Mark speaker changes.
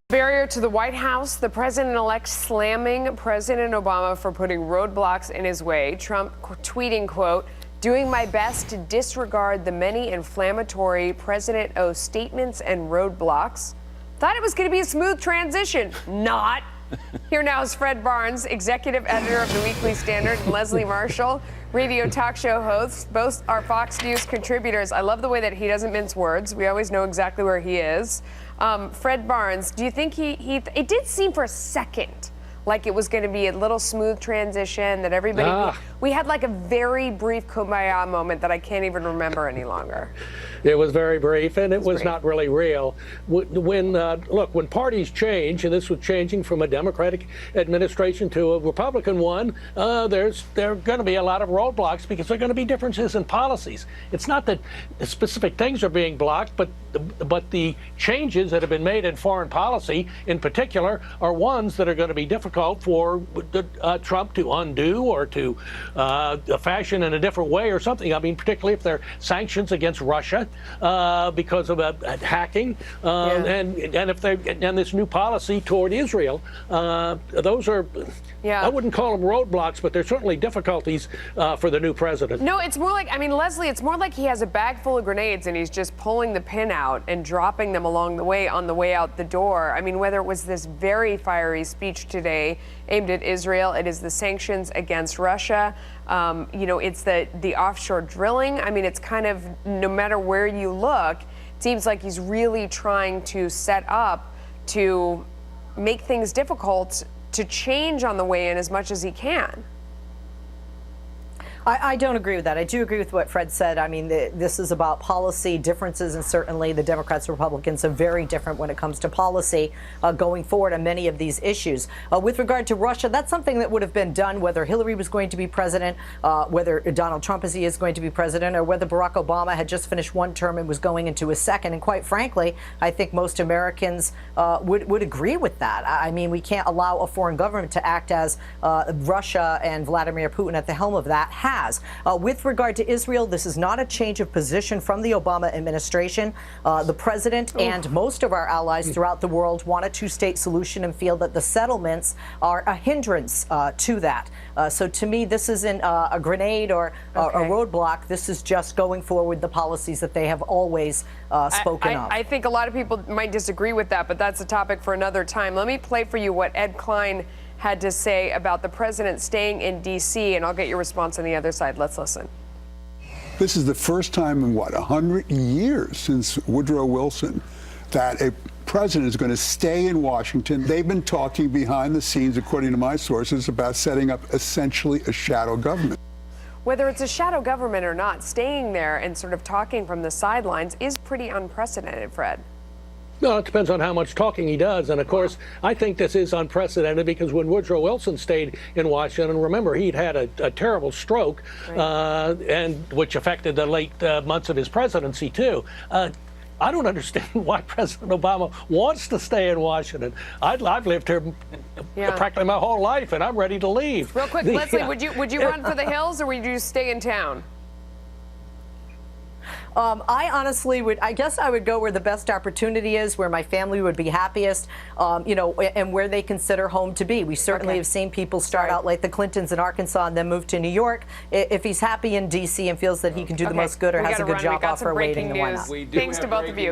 Speaker 1: Barrier to the White House, the president-elect slamming President Obama for putting roadblocks in his way. Trump tweeting, quote, "Doing my best to disregard the many inflammatory President O statements and roadblocks. Thought it was going to be a smooth transition. Not." Here now is Fred Barnes, executive editor of the Weekly Standard, and Leslie Marshall, radio talk show hosts. Both are Fox News contributors. I love the way that he doesn't mince words. We always know exactly where he is. Fred Barnes, do you think it did seem for a second like it was going to be a little smooth transition, that everybody, we had like a very brief kumbaya moment that I can't even remember any longer.
Speaker 2: It was very brief, and it was not really real. When parties change, and this was changing from a Democratic administration to a Republican one, there are going to be a lot of roadblocks because there are going to be differences in policies. It's not that specific things are being blocked, but the changes that have been made in foreign policy, in particular, are ones that are going to be difficult for Trump to undo or to fashion in a different way or something. I mean, particularly if there are sanctions against Russia because of hacking, and this new policy toward Israel. Those are, I wouldn't call them roadblocks, but they're certainly difficulties for the new president.
Speaker 1: No, it's more like, I mean, Leslie, it's more like he has a bag full of grenades and he's just pulling the pin out and dropping them along the way on the way out the door. I mean, whether it was this very fiery speech today aimed at Israel, it is the sanctions against Russia, it's the offshore drilling. I mean, it's kind of, no matter where you look, it seems like he's really trying to set up to make things difficult to change on the way in as much as he can.
Speaker 3: I don't agree with that. I do agree with what Fred said. I mean, this is about policy differences, and certainly the Democrats and Republicans are very different when it comes to policy going forward on many of these issues. With regard to Russia, that's something that would have been done whether Hillary was going to be president, whether Donald Trump, as he is, going to be president, or whether Barack Obama had just finished one term and was going into a second. And quite frankly, I think most Americans would agree with that. I mean, we can't allow a foreign government to act as Russia and Vladimir Putin at the helm of that has. With regard to Israel, this is not a change of position from the Obama administration. The president and most of our allies throughout the world want a two-state solution and feel that the settlements are a hindrance to that. So to me, this isn't a grenade or a roadblock. This is just going forward the policies that they have always spoken of.
Speaker 1: I think a lot of people might disagree with that, but that's a topic for another time. Let me play for you what Ed Klein had to say about the president staying in D.C., and I'll get your response on the other side. Let's listen.
Speaker 4: This is the first time in, 100 years since Woodrow Wilson that a president is going to stay in Washington. They've been talking behind the scenes, according to my sources, about setting up essentially a shadow government.
Speaker 1: Whether it's a shadow government or not, staying there and sort of talking from the sidelines is pretty unprecedented, Fred.
Speaker 2: No, it depends on how much talking he does. And, of course, I think this is unprecedented because when Woodrow Wilson stayed in Washington, remember, he'd had a terrible stroke, and which affected the late months of his presidency, too. I don't understand why President Obama wants to stay in Washington. I've lived here practically my whole life, and I'm ready to leave.
Speaker 1: Real quick, Leslie, would you run for the hills, or would you stay in town?
Speaker 3: I honestly would, I guess I would go where the best opportunity is, where my family would be happiest, and where they consider home to be. We certainly have seen people start out like the Clintons in Arkansas and then move to New York. If he's happy in D.C. and feels that he can do the most good or has a good job offer waiting, then why not?
Speaker 1: Thanks to both of you.